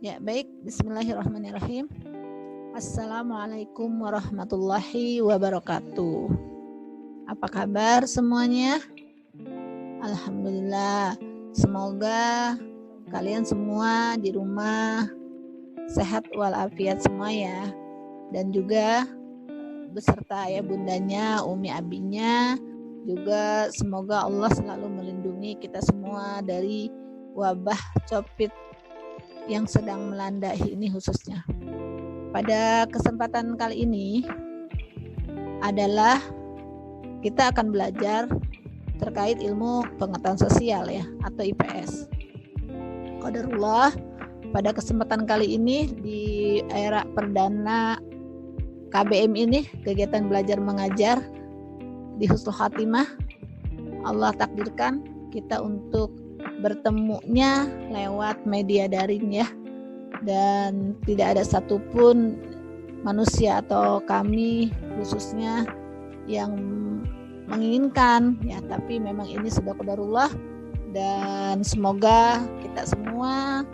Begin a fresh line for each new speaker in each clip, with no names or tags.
Ya, baik. Bismillahirrahmanirrahim. Assalamualaikum warahmatullahi wabarakatuh. Apa kabar semuanya? Alhamdulillah. Semoga kalian semua di rumah sehat walafiat semua ya. Dan juga beserta ayah bundanya, umi abinya, juga semoga Allah selalu melindungi kita semua dari wabah COVID yang sedang melanda ini khususnya. Pada kesempatan kali ini adalah kita akan belajar terkait ilmu pengetahuan sosial ya, atau IPS. Qadarullah, pada kesempatan kali ini di era perdana KBM ini, kegiatan belajar mengajar di Husnul Khatimah, Allah takdirkan kita untuk bertemunya lewat media daring ya, dan tidak ada satupun manusia atau kami khususnya yang menginginkan ya, tapi memang ini sudah qadarullah, dan semoga kita semua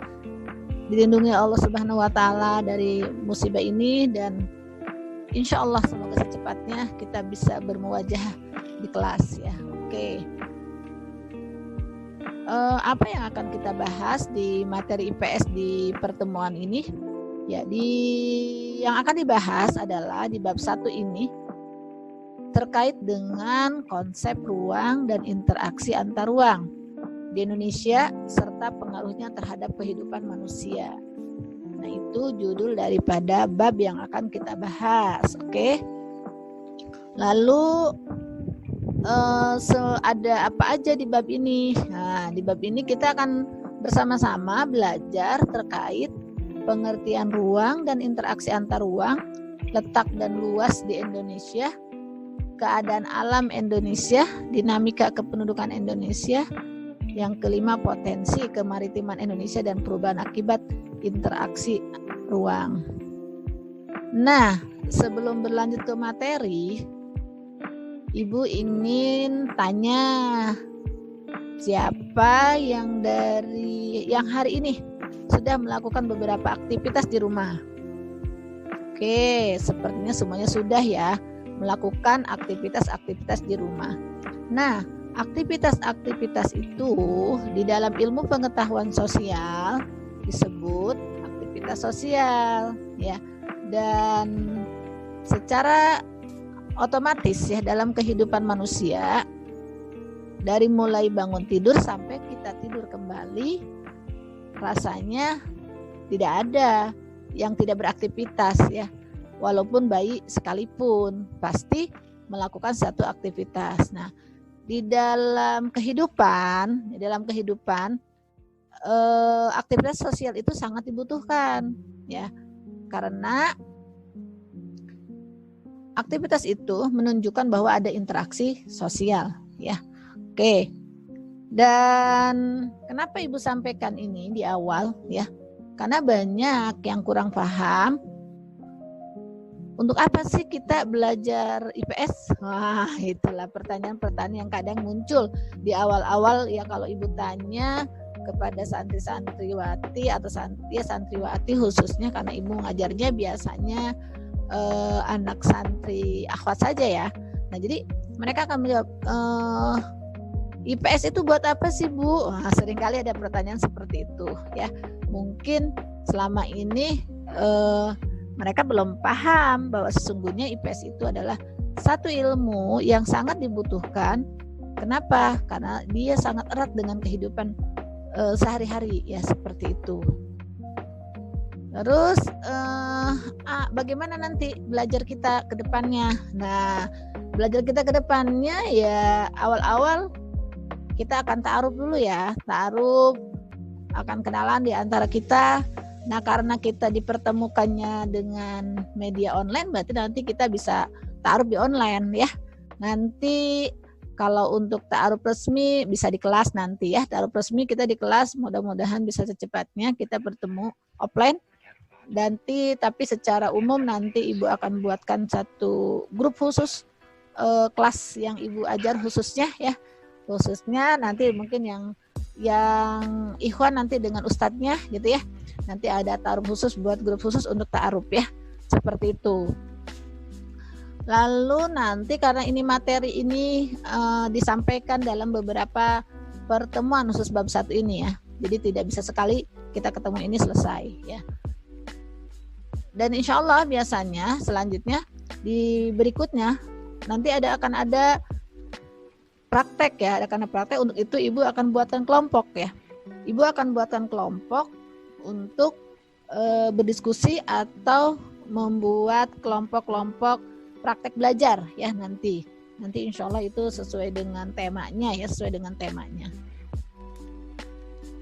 dilindungi Allah Subhanahu wa taala dari musibah ini, dan insya Allah semoga secepatnya kita bisa bermuwajah di kelas ya. Oke. Apa yang akan kita bahas di materi IPS di pertemuan ini? Ya, yang akan dibahas adalah di bab 1 ini terkait dengan konsep ruang dan interaksi antar ruang di Indonesia serta pengaruhnya terhadap kehidupan manusia. Nah, itu judul daripada bab yang akan kita bahas. Oke. Lalu ada apa aja di bab ini? Nah, di bab ini kita akan bersama-sama belajar terkait pengertian ruang dan interaksi antar ruang, letak dan luas di Indonesia, keadaan alam Indonesia, dinamika kependudukan Indonesia, yang kelima potensi kemaritiman Indonesia dan perubahan akibat interaksi ruang. Nah, sebelum berlanjut ke materi, Ibu ingin tanya, siapa yang hari ini sudah melakukan beberapa aktivitas di rumah? Oke, sepertinya semuanya sudah ya melakukan aktivitas-aktivitas di rumah. Nah, aktivitas-aktivitas itu di dalam ilmu pengetahuan sosial disebut aktivitas sosial ya, dan secara otomatis ya dalam kehidupan manusia, dari mulai bangun tidur sampai kita tidur kembali, rasanya tidak ada yang tidak beraktivitas ya. Walaupun bayi sekalipun pasti melakukan satu aktivitas. Nah, di dalam kehidupan aktivitas sosial itu sangat dibutuhkan ya, karena aktivitas itu menunjukkan bahwa ada interaksi sosial ya. Oke. Dan kenapa Ibu sampaikan ini di awal ya? Karena banyak yang kurang paham. Untuk apa sih kita belajar IPS? Wah, itulah pertanyaan-pertanyaan yang kadang muncul di awal-awal ya, kalau Ibu tanya kepada santri-santriwati atau santriwati khususnya, karena Ibu ngajarnya biasanya anak santri akhwat saja ya. Nah, jadi mereka akan menjawab, IPS itu buat apa sih Bu? Nah, seringkali ada pertanyaan seperti itu ya. Mungkin selama ini mereka belum paham bahwa sesungguhnya IPS itu adalah satu ilmu yang sangat dibutuhkan. Kenapa? Karena dia sangat erat dengan kehidupan sehari-hari ya, seperti itu. Terus bagaimana nanti belajar kita ke depannya? Nah, belajar kita ke depannya ya awal-awal kita akan ta'aruf dulu ya. Ta'aruf, akan kenalan di antara kita. Nah, karena kita dipertemukannya dengan media online, berarti nanti kita bisa ta'aruf di online ya. Nanti kalau untuk ta'aruf resmi bisa di kelas nanti ya. Ta'aruf resmi kita di kelas, mudah-mudahan bisa secepatnya kita bertemu offline. Nanti tapi secara umum nanti Ibu akan buatkan satu grup khusus kelas yang Ibu ajar khususnya ya. Khususnya nanti mungkin yang yang ikhwan nanti dengan ustadznya gitu ya. Nanti ada ta'aruf khusus buat grup khusus untuk ta'aruf ya. Seperti itu. Lalu nanti karena ini materi ini disampaikan dalam beberapa pertemuan khusus bab 1 ini ya. Jadi tidak bisa sekali kita ketemu ini selesai ya. Dan insya Allah biasanya selanjutnya di berikutnya nanti akan ada praktek ya, akan ada praktek. Untuk itu ibu akan buatkan kelompok ya. Ibu akan buatkan kelompok untuk berdiskusi atau membuat kelompok-kelompok praktek belajar ya nanti insya Allah itu sesuai dengan temanya ya, sesuai dengan temanya.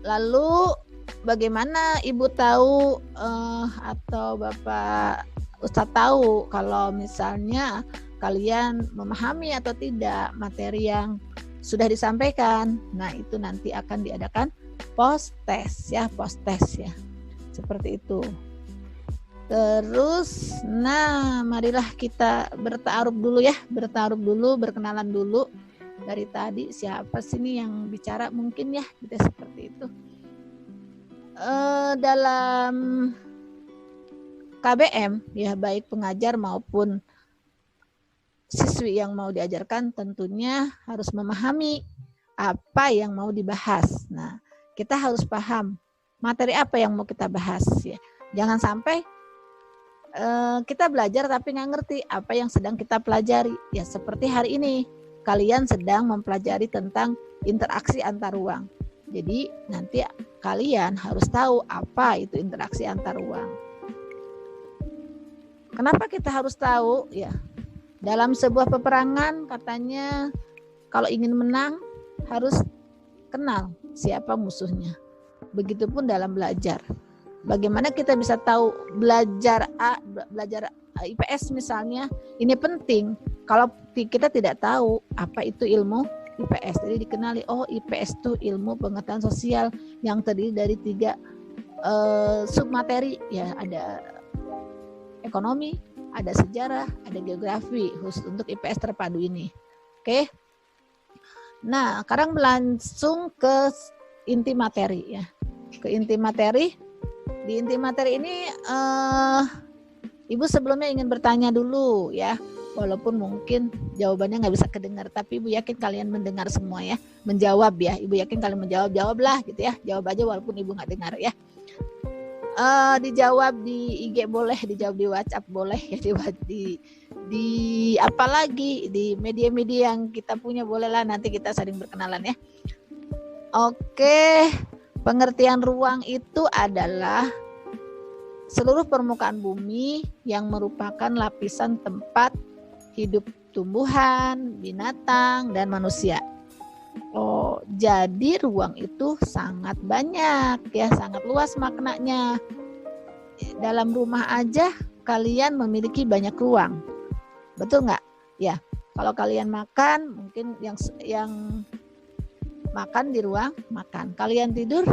Lalu bagaimana ibu tahu atau bapak ustadz tahu kalau misalnya kalian memahami atau tidak materi yang sudah disampaikan? Nah itu nanti akan diadakan post test ya, seperti itu. Terus, nah marilah kita bertaaruf dulu, berkenalan dulu. Dari tadi siapa sih nih yang bicara mungkin ya, gitu seperti itu. Dalam KBM ya, baik pengajar maupun siswi yang mau diajarkan tentunya harus memahami apa yang mau dibahas. Nah, kita harus paham materi apa yang mau kita bahas ya. Jangan sampai kita belajar tapi nggak ngerti apa yang sedang kita pelajari ya. Seperti hari ini kalian sedang mempelajari tentang interaksi antar ruang. Jadi nanti kalian harus tahu apa itu interaksi antar ruang. Kenapa kita harus tahu ya? Dalam sebuah peperangan katanya kalau ingin menang harus kenal siapa musuhnya. Begitupun dalam belajar. Bagaimana kita bisa tahu belajar IPS misalnya, ini penting kalau kita tidak tahu apa itu ilmu IPS. Jadi dikenali, oh IPS itu ilmu pengetahuan sosial yang terdiri dari 3 submateri ya, ada ekonomi, ada sejarah, ada geografi, khusus untuk IPS terpadu ini. Oke. Nah, sekarang langsung ke inti materi ya. Ke inti materi. Di inti materi ini ibu sebelumnya ingin bertanya dulu ya, walaupun mungkin jawabannya nggak bisa kedengar, tapi ibu yakin kalian mendengar semua ya, menjawab ya, ibu yakin kalian jawablah gitu ya, jawab aja walaupun ibu nggak dengar ya. Dijawab di IG boleh, dijawab di WhatsApp boleh ya, di apalagi di media-media yang kita punya bolehlah, nanti kita saling berkenalan ya. Oke. Pengertian ruang itu adalah seluruh permukaan bumi yang merupakan lapisan tempat hidup tumbuhan, binatang, dan manusia. Oh, jadi ruang itu sangat banyak ya, sangat luas maknanya. Dalam rumah aja kalian memiliki banyak ruang. Betul nggak? Ya, kalau kalian makan mungkin yang makan di ruang makan. Kalian tidur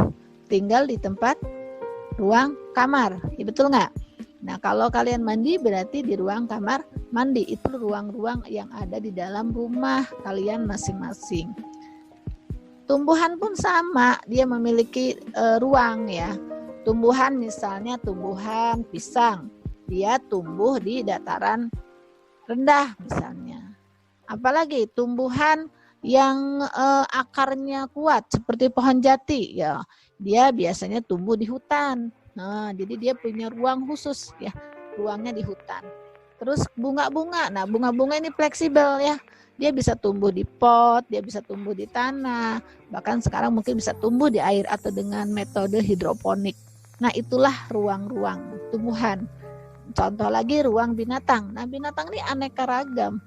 tinggal di tempat ruang kamar. Ya, betul nggak? Nah, kalau kalian mandi berarti di ruang kamar mandi. Itu ruang-ruang yang ada di dalam rumah kalian masing-masing. Tumbuhan pun sama, dia memiliki ruang ya. Tumbuhan misalnya tumbuhan pisang, dia tumbuh di dataran rendah misalnya. Apalagi tumbuhan yang akarnya kuat seperti pohon jati ya, dia biasanya tumbuh di hutan. Nah, jadi dia punya ruang khusus ya, ruangnya di hutan. Terus bunga-bunga, nah bunga-bunga ini fleksibel ya, dia bisa tumbuh di pot, dia bisa tumbuh di tanah, bahkan sekarang mungkin bisa tumbuh di air atau dengan metode hidroponik. Nah, itulah ruang-ruang tumbuhan. Contoh lagi ruang binatang. Nah, binatang ini aneka ragam,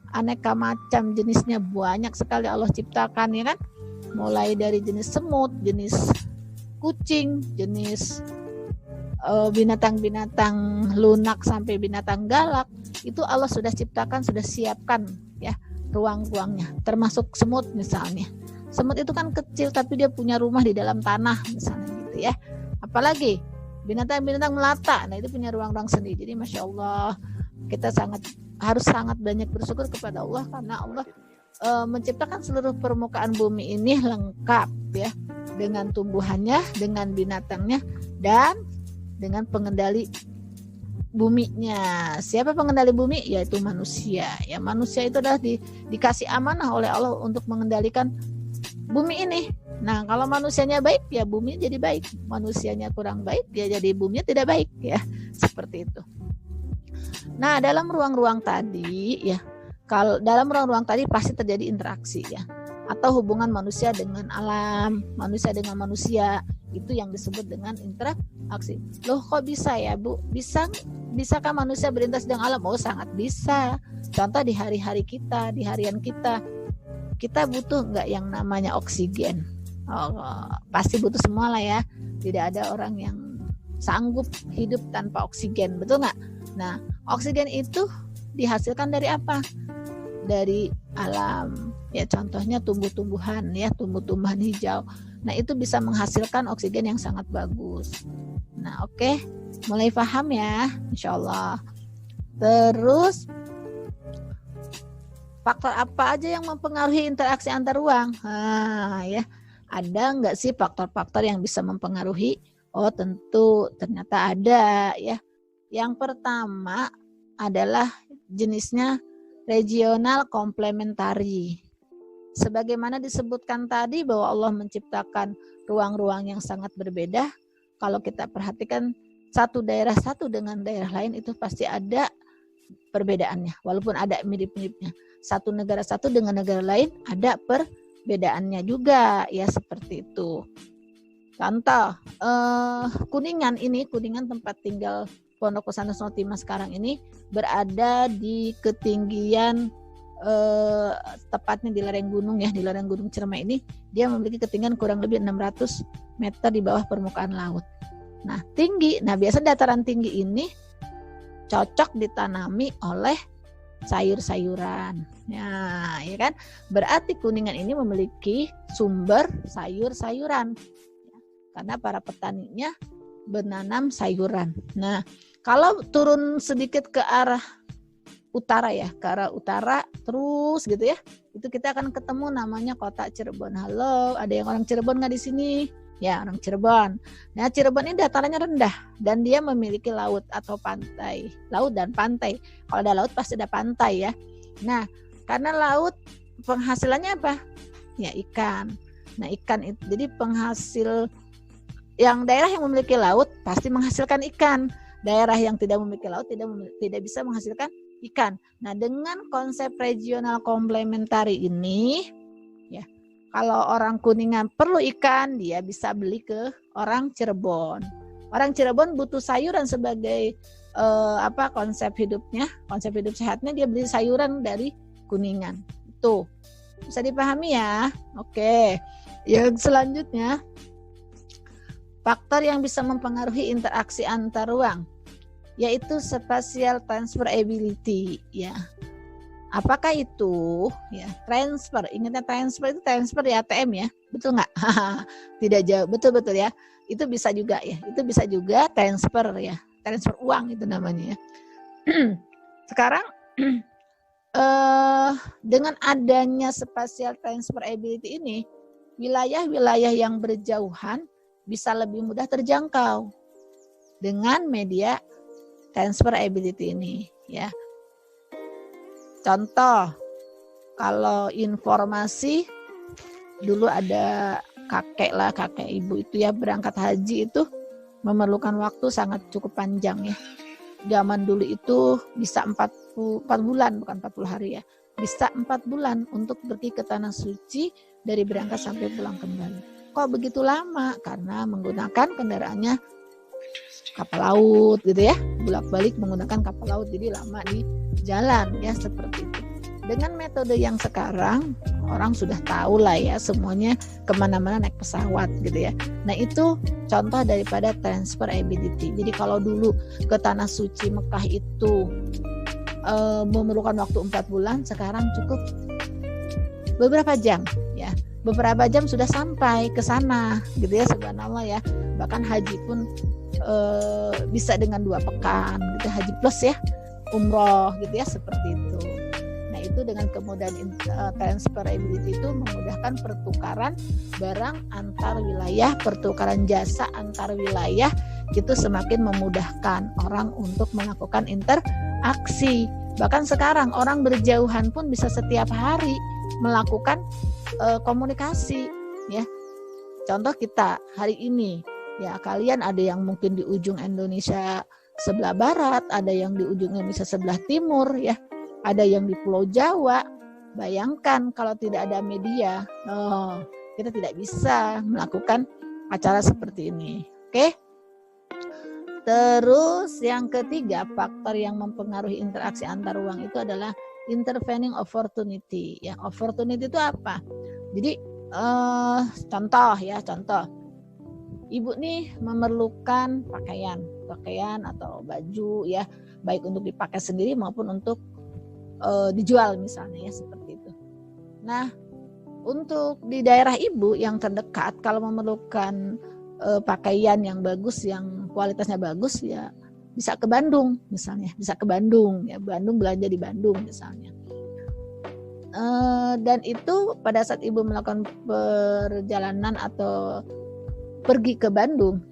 aneka macam jenisnya, banyak sekali Allah ciptakan ya kan, mulai dari jenis semut, jenis kucing, jenis binatang-binatang lunak sampai binatang galak, itu Allah sudah ciptakan, sudah siapkan ya ruang-ruangnya, termasuk semut misalnya. Semut itu kan kecil tapi dia punya rumah di dalam tanah misalnya gitu ya. Apalagi binatang-binatang melata, nah itu punya ruang-ruang sendiri. Jadi Masya Allah, kita harus sangat banyak bersyukur kepada Allah karena Allah menciptakan seluruh permukaan bumi ini lengkap ya. dengan tumbuhannya, dengan binatangnya, dan dengan pengendali buminya. Siapa pengendali bumi? Yaitu manusia. Ya, manusia itu adalah dikasih amanah oleh Allah untuk mengendalikan bumi ini. Nah, kalau manusianya baik, ya bumi jadi baik. Manusianya kurang baik, ya jadi buminya tidak baik, ya. Seperti itu. Nah, dalam ruang-ruang tadi, ya, kalau dalam ruang-ruang tadi pasti terjadi interaksi, ya, atau hubungan manusia dengan alam, manusia dengan manusia, itu yang disebut dengan interaksi. Loh, kok bisa ya, Bu? Bisakah manusia berinteraksi dengan alam? Oh, sangat bisa. Contoh di hari-hari kita, di harian kita butuh nggak yang namanya oksigen? Oh, pasti butuh semua lah ya. Tidak ada orang yang sanggup hidup tanpa oksigen, betul nggak? Nah, oksigen itu dihasilkan dari apa? Dari alam. Ya, contohnya tumbuh-tumbuhan, ya, tumbuh-tumbuhan hijau. Nah, itu bisa menghasilkan oksigen yang sangat bagus. Nah, oke. Mulai paham ya, insya Allah. Terus, faktor apa aja yang mempengaruhi interaksi antar ruang? Ya, ada nggak sih faktor-faktor yang bisa mempengaruhi? Oh, tentu, ternyata ada, ya. Yang pertama adalah jenisnya regional komplementari. Sebagaimana disebutkan tadi bahwa Allah menciptakan ruang-ruang yang sangat berbeda. Kalau kita perhatikan satu daerah satu dengan daerah lain itu pasti ada perbedaannya. Walaupun ada mirip-miripnya. Satu negara satu dengan negara lain ada perbedaannya juga, ya, seperti itu. Contoh, Kuningan tempat tinggal Pondok Pesantren Sonotima sekarang ini berada di ketinggian tepatnya di lereng gunung, ya, di lereng Gunung Ciremai ini dia memiliki ketinggian kurang lebih 600 meter di bawah permukaan laut. Nah, tinggi. Nah, biasa dataran tinggi ini cocok ditanami oleh sayur-sayuran. Ya, ya kan? Berarti Kuningan ini memiliki sumber sayur-sayuran. Karena para petaninya menanam sayuran. Nah, kalau turun sedikit ke arah utara, ya, ke arah utara terus gitu, ya, itu kita akan ketemu namanya kota Cirebon. Halo, ada yang orang Cirebon nggak di sini? Ya, orang Cirebon. Nah, Cirebon ini datarannya rendah dan dia memiliki laut atau pantai. Laut dan pantai. Kalau ada laut pasti ada pantai, ya. Nah, karena laut penghasilannya apa? Ya, ikan. Nah, ikan itu jadi penghasil. Yang daerah yang memiliki laut pasti menghasilkan ikan. Daerah yang tidak memiliki laut tidak bisa menghasilkan ikan. Nah, dengan konsep regional komplementari ini, ya, kalau orang Kuningan perlu ikan, dia bisa beli ke orang Cirebon. Orang Cirebon butuh sayuran sebagai konsep hidupnya, konsep hidup sehatnya, dia beli sayuran dari Kuningan. Itu bisa dipahami, ya. Oke. Yang selanjutnya, faktor yang bisa mempengaruhi interaksi antar ruang yaitu spatial transferability, ya. Apakah itu? Ya, transfer. Ingatnya transfer itu transfer di ATM, ya. Betul nggak? Tidak jauh. Betul-betul, ya. Itu bisa juga, ya. Itu bisa juga transfer, ya. Transfer uang itu namanya, ya. Sekarang dengan adanya spatial transferability ini, wilayah-wilayah yang berjauhan bisa lebih mudah terjangkau dengan media transferability ini, ya. Contoh, kalau informasi dulu ada kakek ibu itu, ya, berangkat haji itu memerlukan waktu sangat cukup panjang, ya. Zaman dulu itu bisa 4 bulan, bukan 40 hari, ya. Bisa 4 bulan untuk pergi ke tanah suci dari berangkat sampai pulang kembali. Kok begitu lama? Karena menggunakan kendaraannya kapal laut, gitu, ya. Bolak-balik menggunakan kapal laut, jadi lama di jalan, ya, seperti itu. Dengan metode yang sekarang, orang sudah tahu lah, ya, semuanya kemana-mana naik pesawat, gitu, ya. Nah, itu contoh daripada transferability. Jadi kalau dulu ke tanah suci Mekah itu memerlukan waktu 4 bulan, sekarang cukup beberapa jam, ya. Beberapa jam sudah sampai ke sana, gitu, ya, subhanallah, ya. Bahkan haji pun bisa dengan 2 pekan, gitu, haji plus, ya, umroh, gitu, ya, seperti itu. Nah, itu dengan kemudahan transferability itu memudahkan pertukaran barang antar wilayah, pertukaran jasa antar wilayah, itu semakin memudahkan orang untuk melakukan interaksi. Bahkan sekarang orang berjauhan pun bisa setiap hari melakukan komunikasi, ya. Contoh kita hari ini, ya kalian ada yang mungkin di ujung Indonesia sebelah barat, ada yang di ujung Indonesia sebelah timur, ya, ada yang di Pulau Jawa. Bayangkan kalau tidak ada media, kita tidak bisa melakukan acara seperti ini. Oke? Terus yang ketiga, faktor yang mempengaruhi interaksi antar ruang itu adalah intervening opportunity. Ya, opportunity itu apa? Jadi contoh. Ibu nih memerlukan pakaian atau baju, ya, baik untuk dipakai sendiri maupun untuk dijual misalnya, ya, seperti itu. Nah, untuk di daerah ibu yang terdekat kalau memerlukan pakaian yang bagus, yang kualitasnya bagus, ya bisa ke Bandung misalnya, ya, Bandung belanja di Bandung misalnya. Dan itu pada saat ibu melakukan perjalanan atau pergi ke Bandung,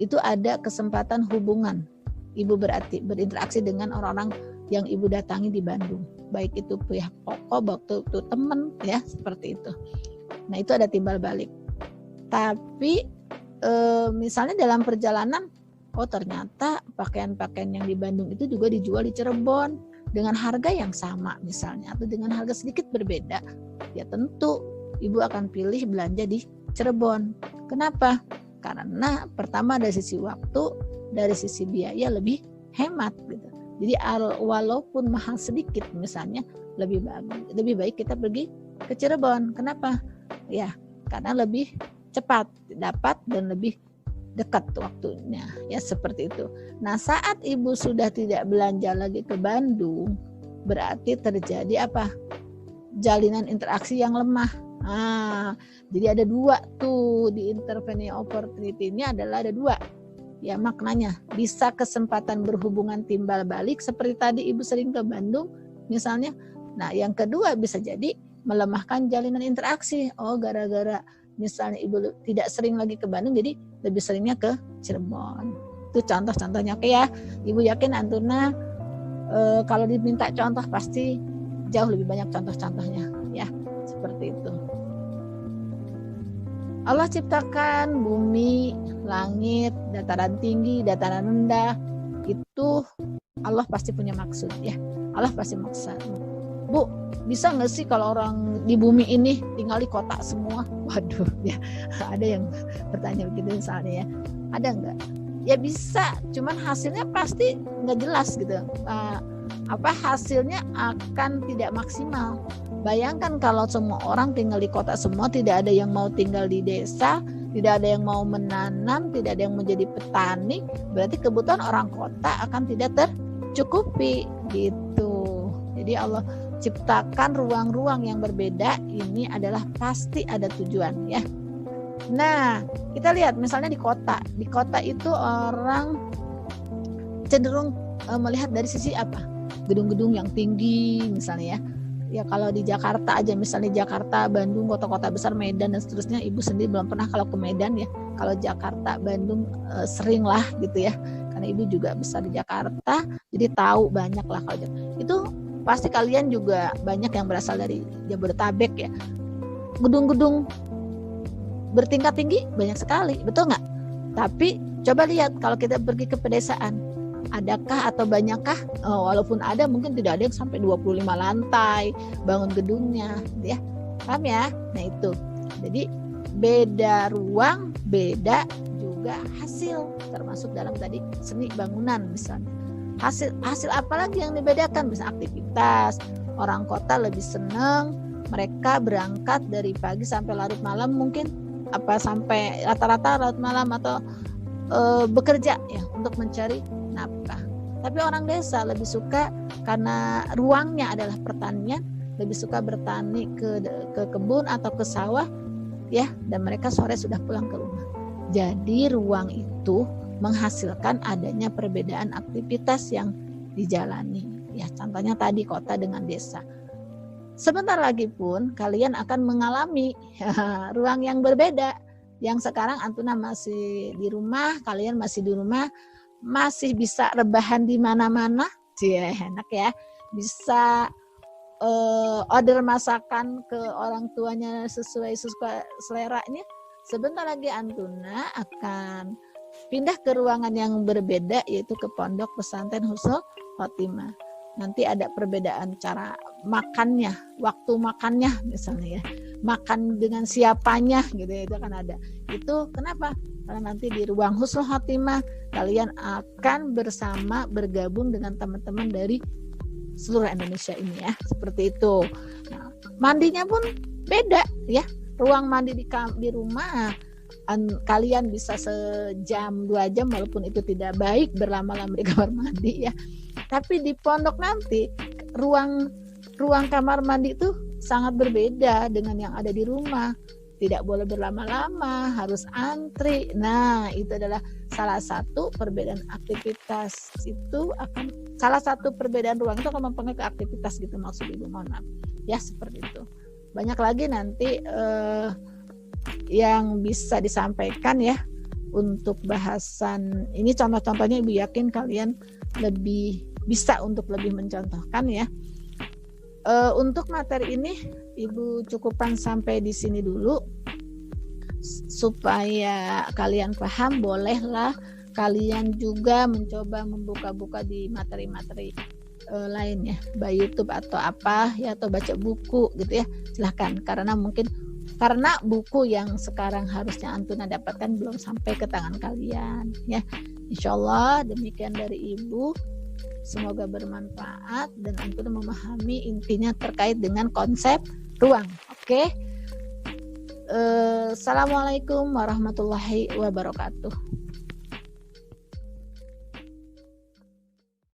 itu ada kesempatan hubungan. Ibu berarti berinteraksi dengan orang-orang yang ibu datangi di Bandung, baik itu pihak pokok, baik itu teman, ya, seperti itu. Nah, itu ada timbal balik. Tapi misalnya dalam perjalanan, ternyata pakaian-pakaian yang di Bandung itu juga dijual di Cirebon dengan harga yang sama misalnya, atau dengan harga sedikit berbeda, ya tentu ibu akan pilih belanja di Cirebon. Kenapa? Karena pertama dari sisi waktu, dari sisi biaya lebih hemat gitu. Jadi walaupun mahal sedikit misalnya, lebih baik kita pergi ke Cirebon. Kenapa? Ya, karena lebih cepat dapat dan lebih dekat waktunya, ya, seperti itu. Nah, saat ibu sudah tidak belanja lagi ke Bandung, berarti terjadi apa? Jalinan interaksi yang lemah. Jadi ada dua tuh di intervening opportunity ini, adalah ada dua, ya, maknanya. Bisa kesempatan berhubungan timbal balik seperti tadi ibu sering ke Bandung misalnya. Nah, yang kedua bisa jadi melemahkan jalinan interaksi. Gara-gara misalnya ibu tidak sering lagi ke Bandung, jadi lebih seringnya ke Cirebon. Itu contoh-contohnya. Oke ya, ibu yakin Antuna kalau diminta contoh pasti jauh lebih banyak contoh-contohnya, ya, seperti itu. Allah ciptakan bumi, langit, dataran tinggi, dataran rendah. Itu Allah pasti punya maksud, ya. Allah pasti maksud. Bu, bisa nggak sih kalau orang di bumi ini tinggal di kota semua? Waduh, ya, ada yang bertanya begitu misalnya, ya. Ada nggak? Ya bisa, cuman hasilnya pasti nggak jelas gitu. Hasilnya akan tidak maksimal. Bayangkan kalau semua orang tinggal di kota semua, tidak ada yang mau tinggal di desa, tidak ada yang mau menanam, tidak ada yang menjadi petani, berarti kebutuhan orang kota akan tidak tercukupi gitu. Jadi Allah ciptakan ruang-ruang yang berbeda, ini adalah pasti ada tujuan, ya. Nah, kita lihat misalnya di kota itu orang cenderung melihat dari sisi apa? Gedung-gedung yang tinggi misalnya, ya. Ya kalau di Jakarta aja, misalnya Jakarta, Bandung, kota-kota besar, Medan dan seterusnya, ibu sendiri belum pernah kalau ke Medan, ya. Kalau Jakarta, Bandung sering lah gitu, ya, karena ibu juga besar di Jakarta, jadi tahu banyak lah. Kalau itu pasti kalian juga banyak yang berasal dari Jabodetabek, ya. Gedung-gedung bertingkat tinggi banyak sekali, betul nggak? Tapi coba lihat kalau kita pergi ke pedesaan, adakah atau banyakkah? Walaupun ada, mungkin tidak ada yang sampai 25 lantai bangun gedungnya, ya. Paham ya? Nah itu. Jadi beda ruang, beda juga hasil, termasuk dalam tadi seni bangunan misalnya. Hasil apa lagi yang dibedakan? Bisa aktivitas. Orang kota lebih senang, mereka berangkat dari pagi sampai larut malam, mungkin sampai rata-rata larut malam, atau bekerja, ya, untuk mencari nafkah. Tapi orang desa lebih suka, karena ruangnya adalah pertanian, lebih suka bertani ke kebun atau ke sawah, ya, dan mereka sore sudah pulang ke rumah. Jadi ruang itu menghasilkan adanya perbedaan aktivitas yang dijalani, ya. Contohnya tadi kota dengan desa. sebentar lagi pun kalian akan mengalami ruang yang berbeda. Yang sekarang Antuna masih di rumah, kalian masih di rumah, masih bisa rebahan di mana-mana, enak ya, bisa order masakan ke orang tuanya sesuai seleranya. Sebentar lagi Antuna akan pindah ke ruangan yang berbeda, yaitu ke Pondok Pesantren Husnul Khotimah. Nanti ada perbedaan cara makannya, waktu makannya misalnya ya, makan dengan siapanya gitu ya, itu akan ada. Itu kenapa? Karena nanti di ruang Husnul Khotimah kalian akan bersama bergabung dengan teman-teman dari seluruh Indonesia ini ya, seperti itu. Nah, mandinya pun beda ya. Ruang mandi di rumah kalian bisa sejam 2 jam, walaupun itu tidak baik berlama-lama di kamar mandi ya. Tapi di pondok nanti ruang kamar mandi itu sangat berbeda dengan yang ada di rumah. Tidak boleh berlama-lama, harus antri. Nah, itu adalah salah satu perbedaan aktivitas. Itu akan salah satu perbedaan ruang itu akan mempengaruhi ke aktivitas gitu, maksud Ibu, mohon maaf. Ya, seperti itu. Banyak lagi nanti yang bisa disampaikan ya untuk bahasan ini, contoh-contohnya Ibu yakin kalian lebih bisa untuk lebih mencontohkan ya. Untuk materi ini Ibu cukupkan sampai di sini dulu supaya kalian paham. Bolehlah kalian juga mencoba membuka-buka di materi-materi lainnya, baik YouTube atau apa ya, atau baca buku gitu ya, silahkan. Karena buku yang sekarang harusnya Antuna dapatkan belum sampai ke tangan kalian ya. Insyaallah demikian dari Ibu, semoga bermanfaat dan Antuna memahami intinya terkait dengan konsep ruang. Oke. Assalamualaikum warahmatullahi wabarakatuh.